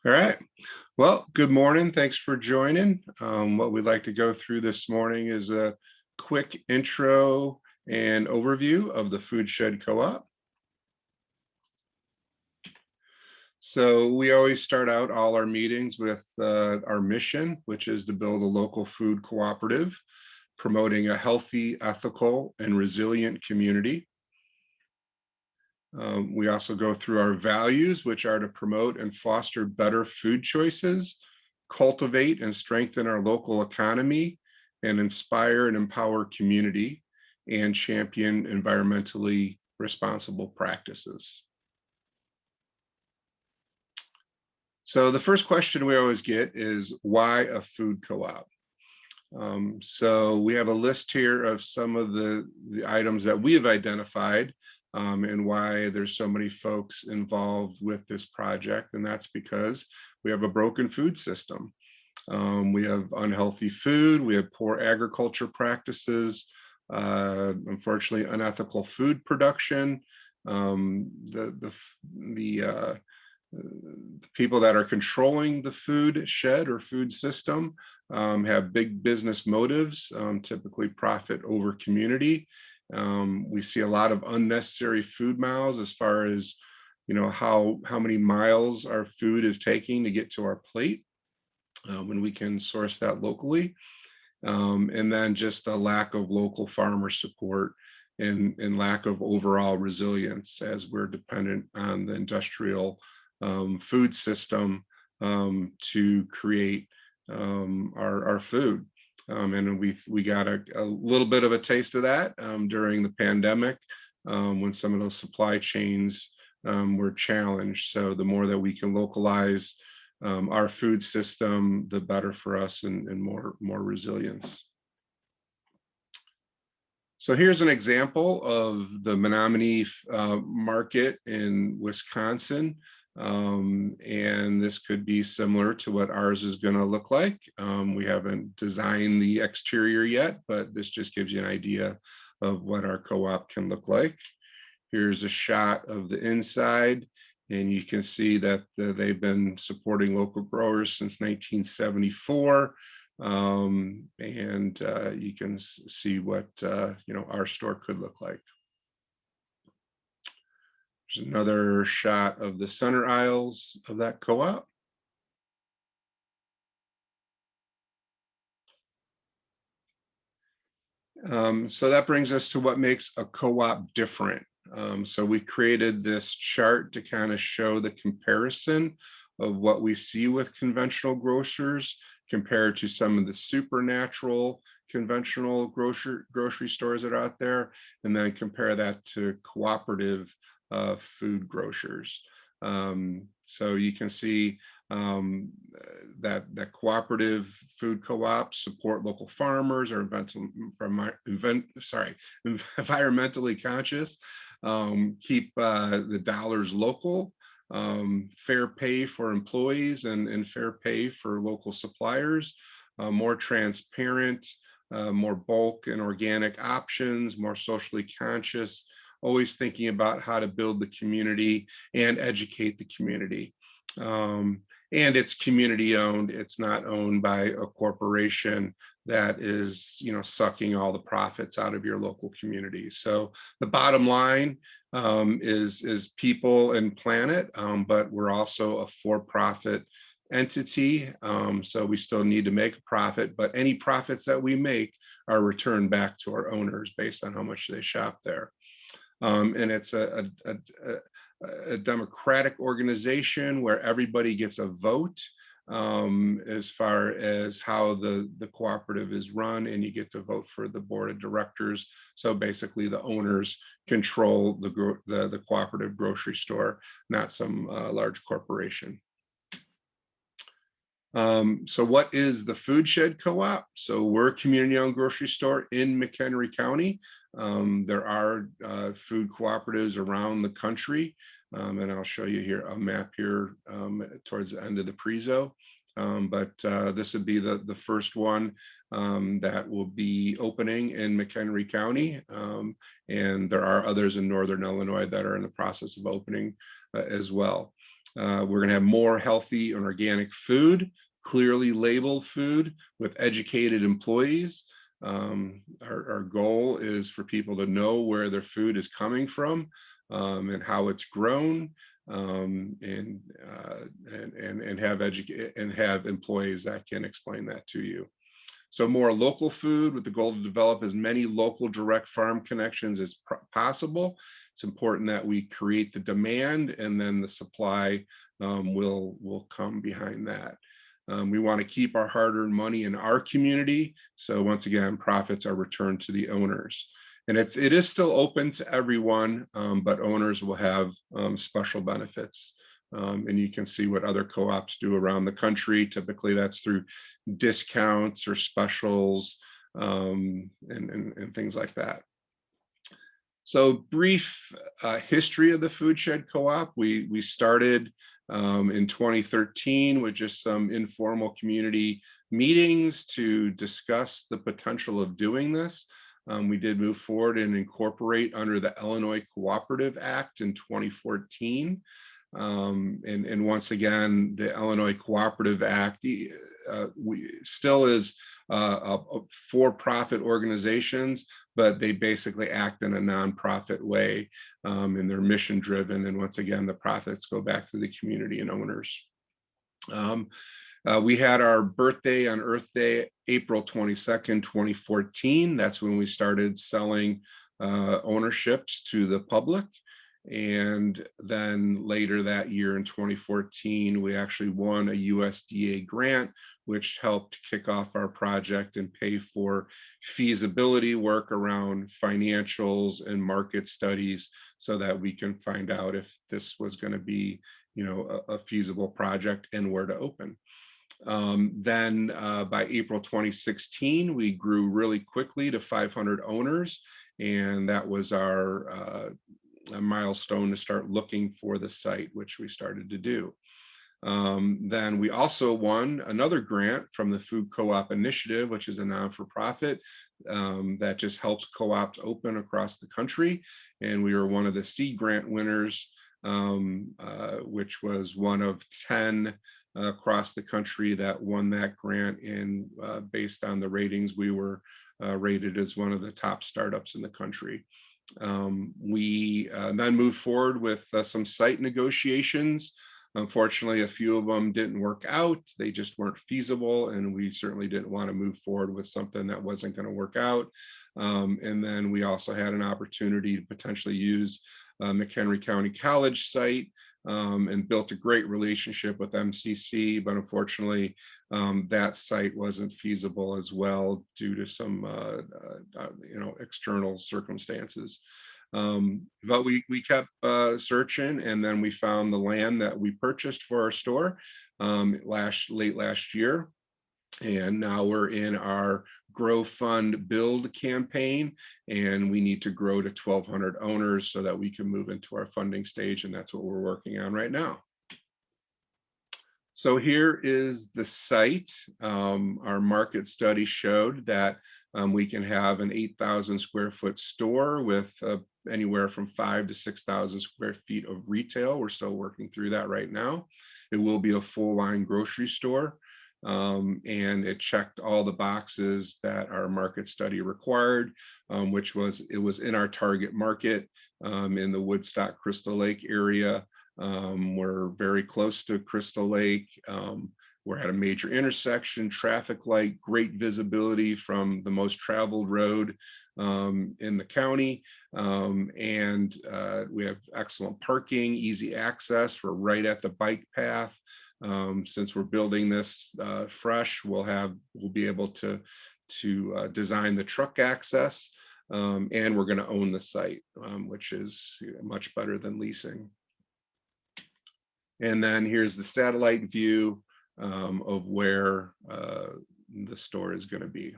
All right. Well, good morning. Thanks for joining. What we'd like to go through this morning is a quick intro and overview of the Food Shed Co-op. So we always start out all our meetings with our mission, which is to build a local food cooperative, promoting a healthy, ethical, and resilient community. We also go through our values, which are to promote and foster better food choices, cultivate and strengthen our local economy, and inspire and empower community, and champion environmentally responsible practices. So the first question we always get is, why a food co-op? So we have a list here of some of the items that we have identified and why there's so many folks involved with this project. And that's because we have a broken food system. We have unhealthy food, we have poor agriculture practices, unfortunately unethical food production. The people that are controlling the food shed or food system have big business motives, typically profit over community. We see a lot of unnecessary food miles as far as how many miles our food is taking to get to our plate when we can source that locally. And then just a lack of local farmer support and lack of overall resilience as we're dependent on the industrial food system to create our food. And we got a little bit of a taste of that during the pandemic when some of those supply chains were challenged. So the more that we can localize our food system, the better for us and more resilience. So here's an example of the Menominee market in Wisconsin. And this could be similar to what ours is going to look like. We haven't designed the exterior yet, but this just gives you an idea of what our co-op can look like. Here's a shot of the inside, and you can see that they've been supporting local growers since 1974. And you can see what our store could look like. There's another shot of the center aisles of that co-op. So that brings us to what makes a co-op different. So we created this chart to kind of show the comparison of what we see with conventional grocers compared to some of the supernatural conventional grocery stores that are out there, and then compare that to cooperative food grocers. So you can see that cooperative food co-ops support local farmers or environmentally conscious, keep the dollars local, fair pay for employees and fair pay for local suppliers, more transparent, more bulk and organic options, more socially conscious, always thinking about how to build the community and educate the community. And it's community owned. It's not owned by a corporation that is, sucking all the profits out of your local community. So the bottom line is people and planet, but we're also a for-profit entity. So we still need to make a profit, but any profits that we make are returned back to our owners based on how much they shop there. And it's a democratic organization where everybody gets a vote as far as how the cooperative is run, and you get to vote for the board of directors. So basically the owners control the cooperative grocery store, not some large corporation. So what is the Food Shed Co-op? So we're a community-owned grocery store in McHenry County. There are food cooperatives around the country, and I'll show you here a map here towards the end of the prezo. But this would be the first one that will be opening in McHenry County, and there are others in Northern Illinois that are in the process of opening as well. We're going to have more healthy and organic food, clearly labeled food with educated employees. Our goal is for people to know where their food is coming from, and how it's grown, and have employees that can explain that to you. So more local food with the goal to develop as many local direct farm connections as possible. It's important that we create the demand, and then the supply will come behind that. We want to keep our hard-earned money in our community. So once again, profits are returned to the owners. And it is still open to everyone, but owners will have special benefits. And you can see what other co-ops do around the country. Typically that's through discounts or specials, and things like that. So brief history of the Food Shed Co-op. We started in 2013 with just some informal community meetings to discuss the potential of doing this. We did move forward and incorporate under the Illinois Cooperative Act in 2014. And once again, the Illinois Cooperative Act still is a for-profit organizations, but they basically act in a nonprofit way, and they're mission driven. And once again, the profits go back to the community and owners. We had our birthday on Earth Day, April 22nd, 2014. That's when we started selling ownerships to the public. And then later that year in 2014, we actually won a USDA grant, which helped kick off our project and pay for feasibility work around financials and market studies, so that we can find out if this was going to be, a feasible project and where to open. Then by April 2016, we grew really quickly to 500 owners, and that was our a milestone to start looking for the site, which we started to do. Then we also won another grant from the Food Co-op Initiative, which is a non-for-profit that just helps co-ops open across the country. And we were one of the seed grant winners, which was one of 10 across the country that won that grant. And based on the ratings, we were rated as one of the top startups in the country. We then moved forward with some site negotiations. Unfortunately, a few of them didn't work out. They just weren't feasible, and we certainly didn't want to move forward with something that wasn't going to work out. And then we also had an opportunity to potentially use McHenry County College site, and built a great relationship with MCC, but unfortunately that site wasn't feasible as well due to some external circumstances. But we kept searching, and then we found the land that we purchased for our store late last year. And now we're in our Grow Fund Build campaign, and we need to grow to 1,200 owners so that we can move into our funding stage, and that's what we're working on right now. So here is the site. Our market study showed that we can have an 8,000 square foot store with anywhere from 5,000 to 6,000 square feet of retail. We're still working through that right now. It will be a full line grocery store. And it checked all the boxes that our market study required, which was in our target market in the Woodstock Crystal Lake area. We're very close to Crystal Lake. We're at a major intersection, traffic light, great visibility from the most traveled road in the county. And we have excellent parking, easy access. We're right at the bike path. Since we're building this fresh, we'll be able to design the truck access, and we're going to own the site, which is much better than leasing. And then here's the satellite view of where the store is going to be.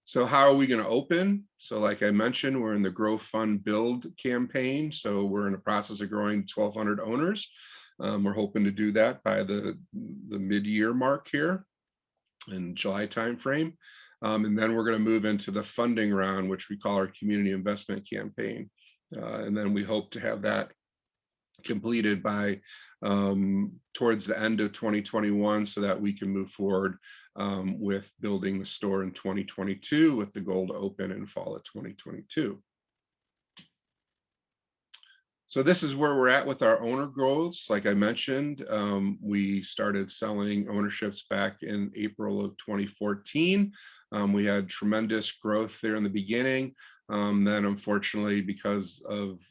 So how are we going to open? So like I mentioned, we're in the Grow Fund Build campaign. So we're in the process of growing 1,200 owners. We're hoping to do that by the mid-year mark here in July timeframe. And then we're going to move into the funding round, which we call our community investment campaign. And then we hope to have that completed by towards the end of 2021 so that we can move forward with building the store in 2022 with the goal to open in fall of 2022. So this is where we're at with our owner goals. Like I mentioned, we started selling ownerships back in April of 2014. We had tremendous growth there in the beginning. Then unfortunately, because of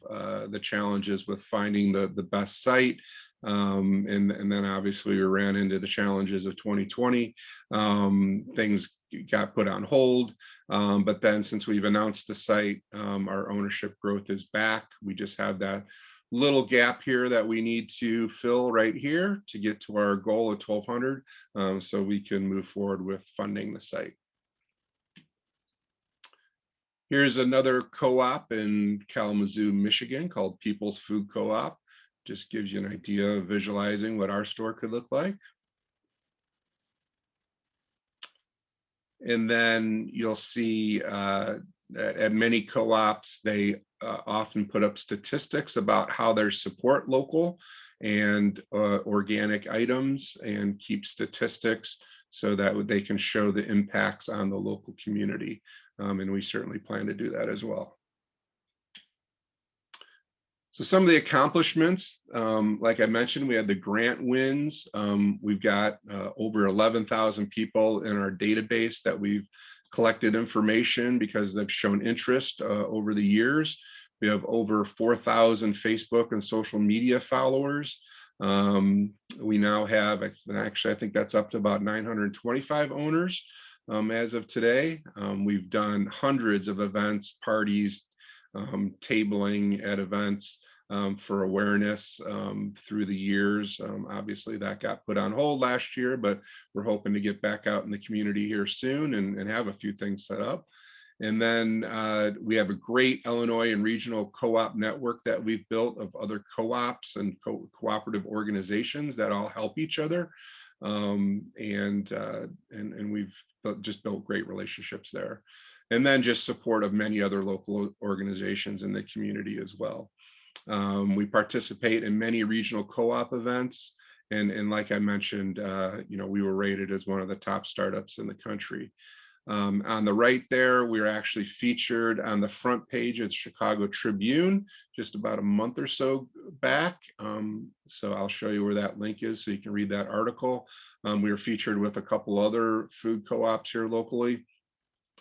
the challenges with finding the best site, and then obviously we ran into the challenges of 2020, things got put on hold. But then since we've announced the site, our ownership growth is back. We just have that little gap here that we need to fill right here to get to our goal of 1,200, so we can move forward with funding the site. Here's another co-op in Kalamazoo, Michigan called People's Food Co-op. Just gives you an idea of visualizing what our store could look like. And then you'll see at many co-ops, they often put up statistics about how they support local and organic items and keep statistics so that they can show the impacts on the local community. And we certainly plan to do that as well. So some of the accomplishments, like I mentioned, we had the grant wins. We've got over 11,000 people in our database that we've collected information because they've shown interest over the years. We have over 4,000 Facebook and social media followers. We now have, actually, I think that's up to about 925 owners as of today. We've done hundreds of events, parties, tabling at events for awareness through the years. Obviously that got put on hold last year, but we're hoping to get back out in the community here soon and have a few things set up. And then we have a great Illinois and regional co-op network that we've built of other co-ops and cooperative organizations that all help each other. And we've just built great relationships there. And then just support of many other local organizations in the community as well. We participate in many regional co-op events. And like I mentioned, we were rated as one of the top startups in the country. On the right there, we're actually featured on the front page of the Chicago Tribune just about a month or so back. So I'll show you where that link is so you can read that article. We were featured with a couple other food co-ops here locally.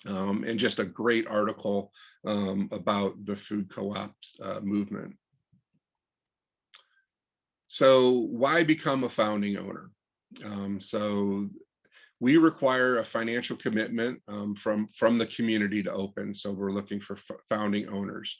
And just a great article about the food co-ops movement. So why become a founding owner? So we require a financial commitment from the community to open. So we're looking for founding owners.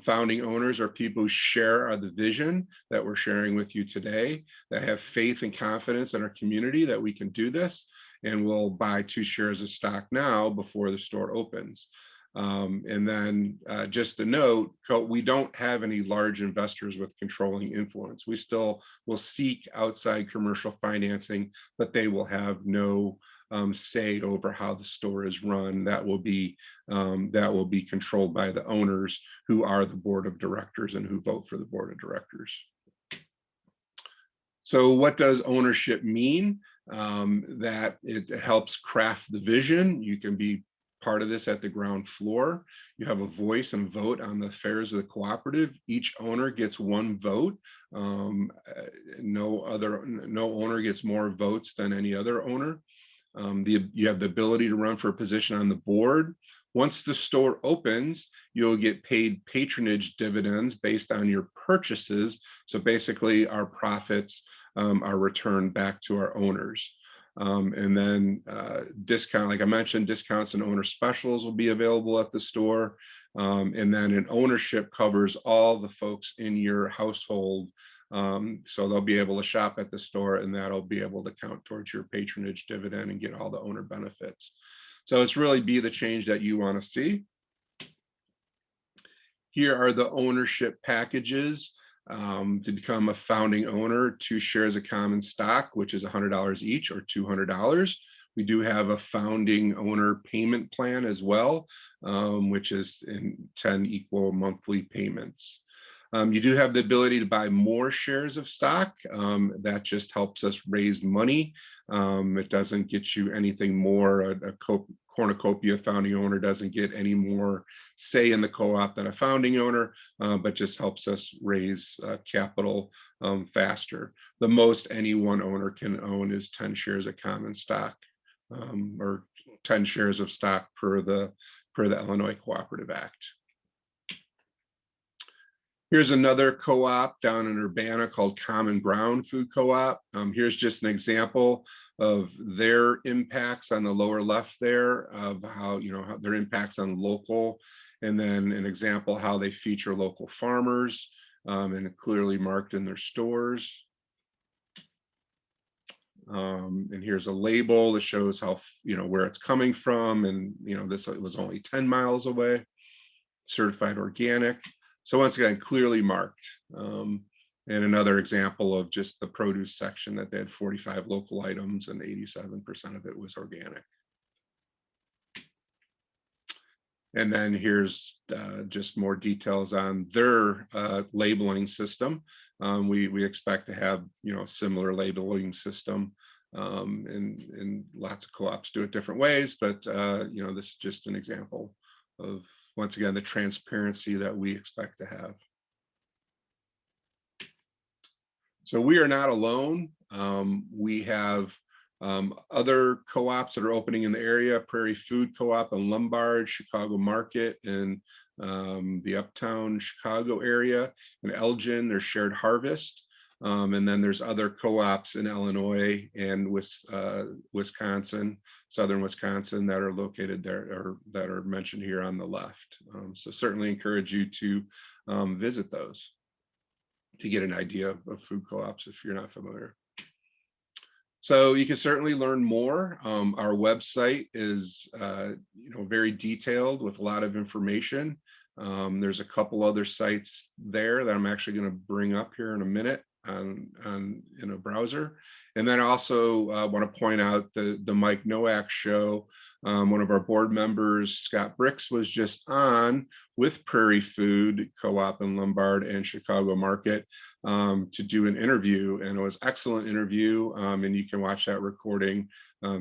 Founding owners are people who share the vision that we're sharing with you today, that have faith and confidence in our community that we can do this, and will buy 2 shares of stock now before the store opens. And then just a note, we don't have any large investors with controlling influence. We still will seek outside commercial financing, but they will have no say over how the store is run. That will be controlled by the owners, who are the board of directors and who vote for the board of directors. So what does ownership mean? That it helps craft the vision. You can be part of this at the ground floor. You have a voice and vote on the affairs of the cooperative. Each owner gets 1 vote. No owner gets more votes than any other owner. You have the ability to run for a position on the board. Once the store opens, you'll get paid patronage dividends based on your purchases. So basically our profits are returned back to our owners. And then discount, like I mentioned, discounts and owner specials will be available at the store. And then an ownership covers all the folks in your household. So they'll be able to shop at the store, and that'll be able to count towards your patronage dividend and get all the owner benefits. So it's really be the change that you want to see. Here are the ownership packages. To become a founding owner, 2 shares of common stock, which is $100 each, or $200. We do have a founding owner payment plan as well, which is in 10 equal monthly payments. You do have the ability to buy more shares of stock. That just helps us raise money. It doesn't get you anything more. A cornucopia founding owner doesn't get any more say in the co-op than a founding owner, but just helps us raise capital faster. The most any one owner can own is 10 shares of common stock, or 10 shares of stock per the Illinois Cooperative Act. Here's another co-op down in Urbana called Common Ground Food Co-op. Here's just an example of their impacts on the lower left there, of how, how their impacts on local, and then an example how they feature local farmers, and clearly marked in their stores. And here's a label that shows how, where it's coming from, and this was only 10 miles away, certified organic. So once again, clearly marked. And another example of just the produce section, that they had 45 local items and 87% of it was organic. And then here's just more details on their labeling system. We expect to have a similar labeling system, and lots of co-ops do it different ways, but this is just an example of, once again, the transparency that we expect to have. So we are not alone. We have other co-ops that are opening in the area: Prairie Food Co-op in Lombard, Chicago Market in the Uptown Chicago area, and Elgin, there's Shared Harvest. And then there's other co-ops in Illinois and Wisconsin, southern Wisconsin, that are located there, or that are mentioned here on the left. So certainly encourage you to visit those to get an idea of food co-ops if you're not familiar. So you can certainly learn more. Our website is very detailed with a lot of information. There's a couple other sites there that I'm actually going to bring up here in a minute in a browser. And then I also want to point out the Mike Nowak show. One of our board members, Scott Bricks, was just on with Prairie Food Co-op in Lombard and Chicago Market to do an interview, and it was an excellent interview. And you can watch that recording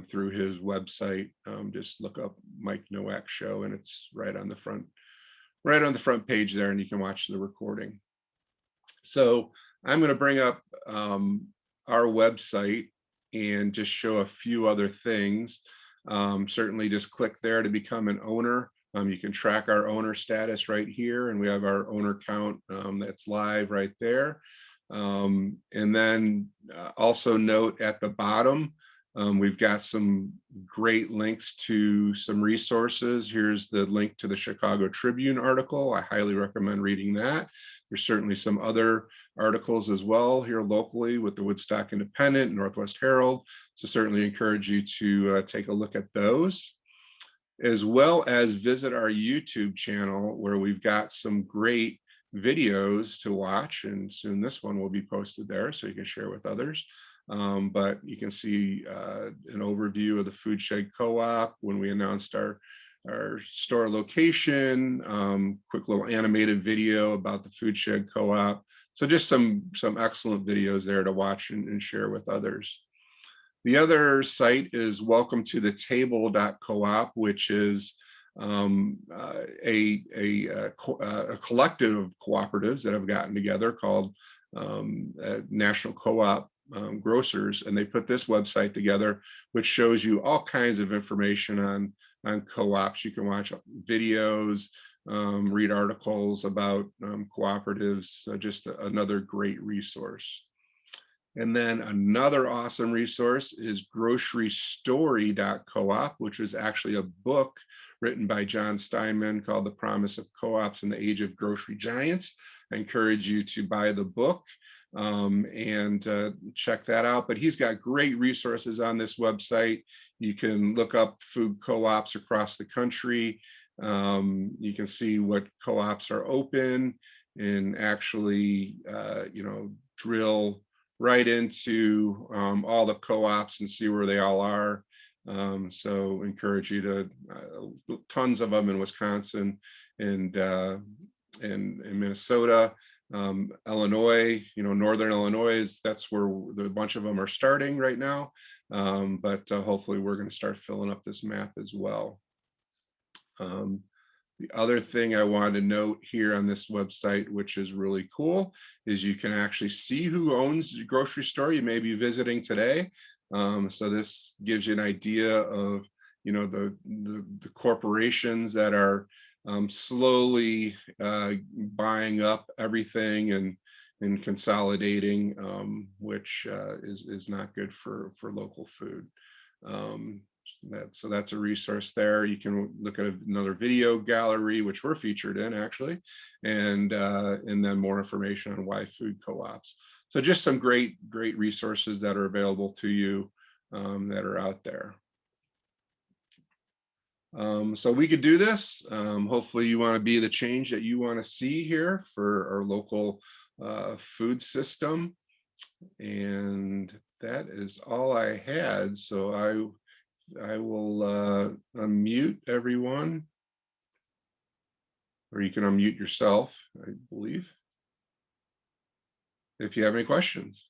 through his website. Just look up Mike Nowak show, and it's right on the front page there, and you can watch the recording. So I'm going to bring up our website and just show a few other things. Certainly just click there to become an owner. You can track our owner status right here, and we have our owner count that's live right there. And then also note at the bottom, we've got some great links to some resources. Here's the link to the Chicago Tribune article. I highly recommend reading that. There's certainly some other articles as well here locally with the Woodstock Independent, Northwest Herald. So certainly encourage you to take a look at those, as well as visit our YouTube channel, where we've got some great videos to watch, and soon this one will be posted there so you can share with others. But you can see an overview of the Food Shed Co-op when we announced our store location, quick little animated video about the Food Shed Co-op. So just some excellent videos there to watch and share with others. The other site is welcome to the table.coop, which is a collective of cooperatives that have gotten together called National Co-op Grocers, and they put this website together, which shows you all kinds of information on co-ops. You can watch videos, read articles about cooperatives. Just another great resource. And then another awesome resource is grocerystory.coop, which is actually a book written by John Steinman called The Promise of Co-ops in the Age of Grocery Giants. I encourage you to buy the book and check that out. But he's got great resources on this website. You can look up food co-ops across the country. You can see what co-ops are open and actually, drill right into all the co-ops and see where they all are. So encourage you to, tons of them in Wisconsin and in Minnesota, Illinois, Northern Illinois that's where a bunch of them are starting right now. But hopefully we're going to start filling up this map as well. The other thing I wanted to note here on this website, which is really cool, is you can actually see who owns the grocery store you may be visiting today. So this gives you an idea of, the corporations that are slowly buying up everything and consolidating, which is not good for local food. So that's a resource there. You can look at another video gallery, which we're featured in actually, and then more information on why food co-ops. So just some great resources that are available to you, that are out there. So we could do this. Hopefully you want to be the change that you want to see here for our local food system. And that is all I had. So I will unmute everyone, or you can unmute yourself, I believe, if you have any questions.